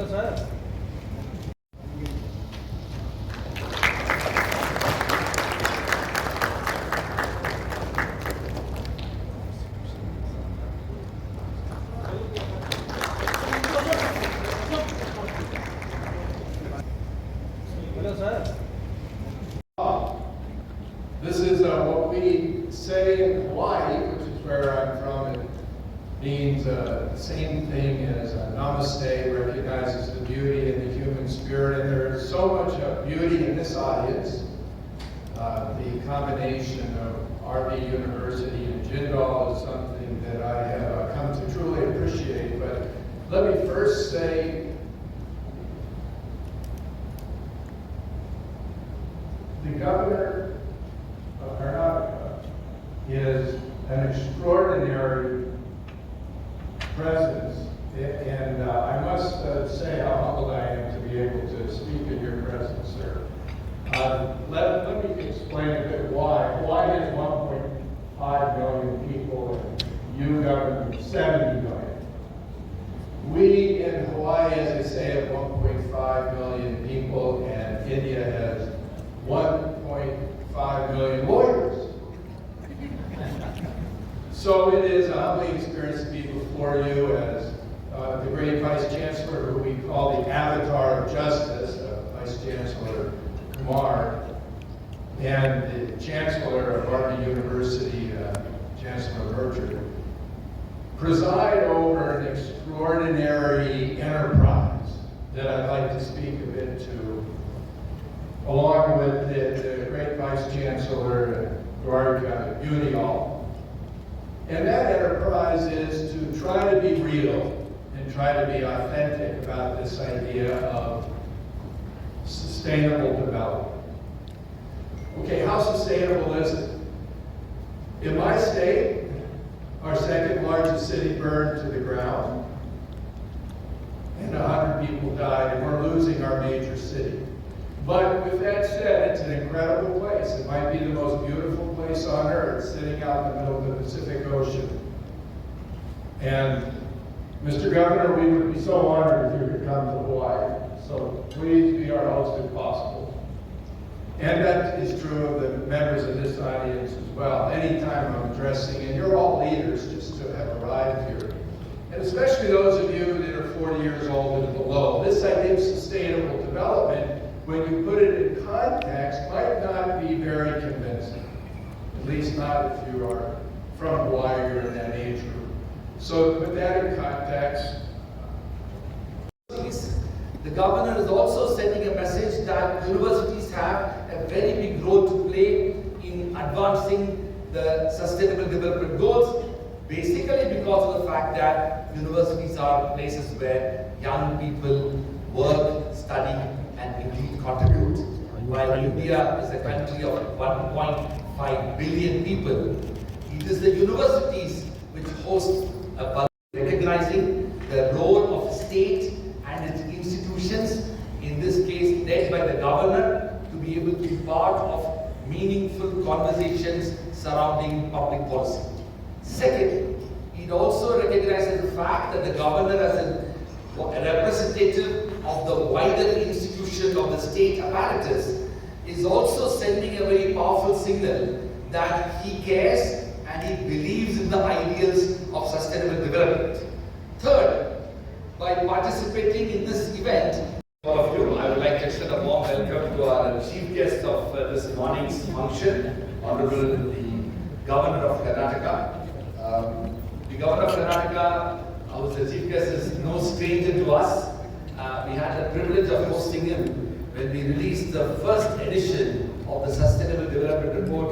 sir. Hello, sir. This is what we say in Hawaii, which is where I'm from. It means the same thing as namaste, recognizes the beauty in the human spirit. And there is so much beauty in this audience. The combination of RV University and Jindal is something that I have come to truly appreciate. But let me first say, the governor of Karnataka is an extraordinary presence, and I must say how humbled I am to be able to speak in your presence, sir. Let me explain a bit why. Hawaii has 1.5 million people, and you govern 70 million. We in Hawaii, as I say, have 1.5 million people, and India has 1.5 million lawyers. So it is a humbling experience to be before you as the great Vice Chancellor, who we call the Avatar of Justice, Vice Chancellor Kumar, and the Chancellor of RV University, Chancellor Berger, preside over an extraordinary enterprise that I'd like to speak a bit to, along with the great Vice Chancellor, Dwarka Unial. And that enterprise is to try to be real and try to be authentic about this idea of sustainable development. Okay, how sustainable is it? In my state, our second largest city burned to the ground, and 100 people died, and we're losing our major city. But with that said, it's an incredible place. It might be the most beautiful place on earth, sitting out in the middle of the Pacific Ocean. And Mr. Governor, we would be so honored if you could come to Hawaii. So please be our host if possible. And that is true of the members of this audience as well. Anytime I'm addressing, and you're all leaders just to have arrived here. And especially those of you that are 40 years old and below. This idea of sustainable development, when you put it in context, might not be very convincing. At least not if you are from Hawaii or in that age group. So to put that in context, the governor is also sending a message that universities have a very big role to play in advancing the sustainable development goals, basically because of the fact that universities are places where young people work, study, and indeed contribute. While India is a country of 1.5 billion people, it is the universities which host a public, recognizing the role of state and its institutions, in this case led by the governor, to be able to be part of meaningful conversations surrounding public policy. Second, it also recognizes the fact that the governor, as a representative of the wider institution of the state apparatus, is also sending a very powerful signal that he cares and he believes in the ideals of sustainable development. Third, by participating in this event, all of you, I would like to extend a warm welcome to our chief guest of this morning's function, Honorable the Governor of Karnataka. The Governor of Karnataka, who is the chief guest, is no stranger to us. We had the privilege of hosting him when we released the first edition of the Sustainable Development Report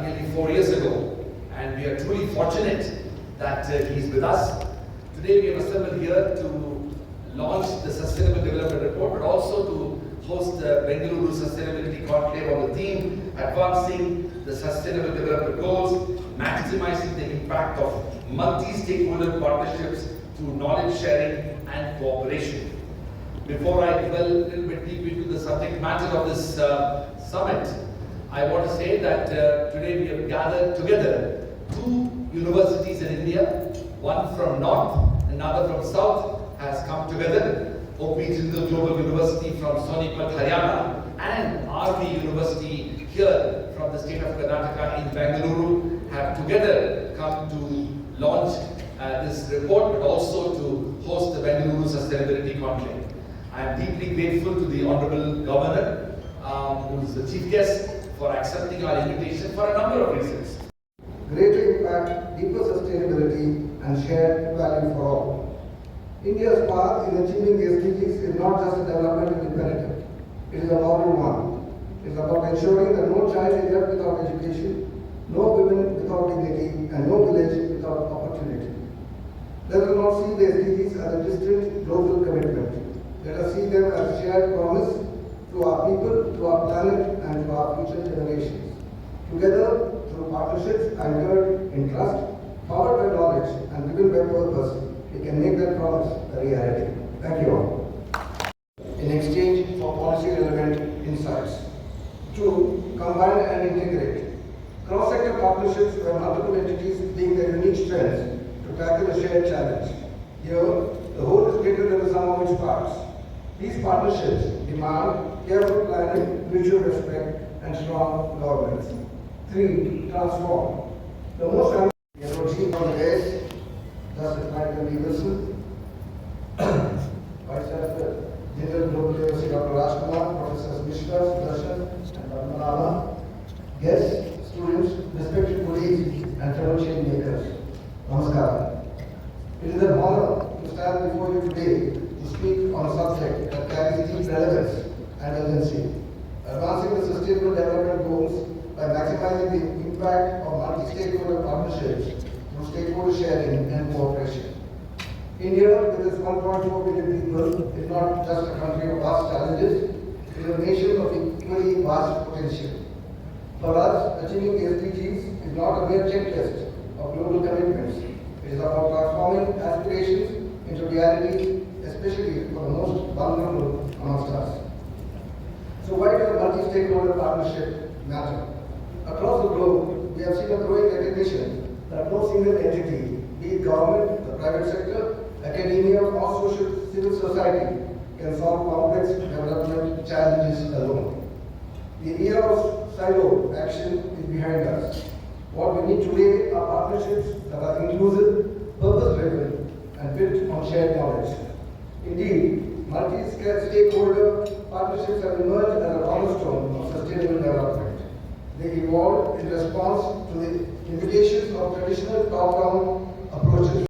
nearly 4 years ago. And we are truly fortunate that he is with us. Today we have assembled here to launch the Sustainable Development Report, but also to host the Bengaluru Sustainability Conclave on the theme, Advancing the Sustainable Development Goals, Maximizing the Impact of Multi-Stakeholder Partnerships through Knowledge Sharing and Cooperation. Before I delve a little bit deep into the subject matter of this summit, I want to say that today we have gathered together two universities in India, one from north, another from south, has come together OP Jindal Global University from Sonipat, Haryana, and RV University here from the state of Karnataka in Bengaluru have together come to launch this report, but also to host the Bengaluru Sustainability Conclave. I am deeply grateful to the Honorable Governor, who is the chief guest, for accepting our invitation for a number of reasons. Greater impact, deeper sustainability, and shared value for all. India's path in achieving the SDGs is not just a development imperative, it is a moral one. It is about ensuring that no child is left without education, no women without dignity, and no village without opportunity. Let us not see the SDGs as a distant global commitment. Let us see them as a shared promise to our people, to our planet, and to our future generations. Together, through partnerships anchored in trust, powered by knowledge, and driven by purpose, we can make that promise a reality. Thank you all. In exchange for policy-relevant insights. 2. Combine and integrate. Cross-sector partnerships where multiple entities bring their unique strengths to tackle a shared challenge. Here, the whole is greater than the sum of its parts. These partnerships demand careful planning, mutual respect, and strong governance. 3. Transform. The most chief on the days, Justice Michael Wilson, Vice Chancellor, Jindal Global University, Dr. Rajkumar, Professors Mishra, Sudarshan, and Padmanabha, guests, students, respected colleagues, and fellow change makers. Namaskar. It is an honor to stand before you today to speak on a subject that carries deep relevance and urgency. Advancing the sustainable development goals by maximizing the impact of multi-stakeholder partnerships through stakeholder sharing and cooperation. India, with its 1.4 billion people, is not just a country of vast challenges, it is a nation of equally vast potential. For us, achieving the SDGs is not a mere checklist of global commitments. It is about transforming aspirations into reality, especially for the most vulnerable amongst us. So why does multi-stakeholder partnership matter? Across the globe, we have seen a growing recognition that no single entity, be it government, the private sector, academia, or civil society, can solve complex development challenges alone. The era of silo action is behind us. What we need today are partnerships that are inclusive, purpose-driven, and built on shared knowledge. Indeed, multi-stakeholder partnerships have emerged as a cornerstone of sustainable development. They evolved in response to the limitations of traditional top-down approaches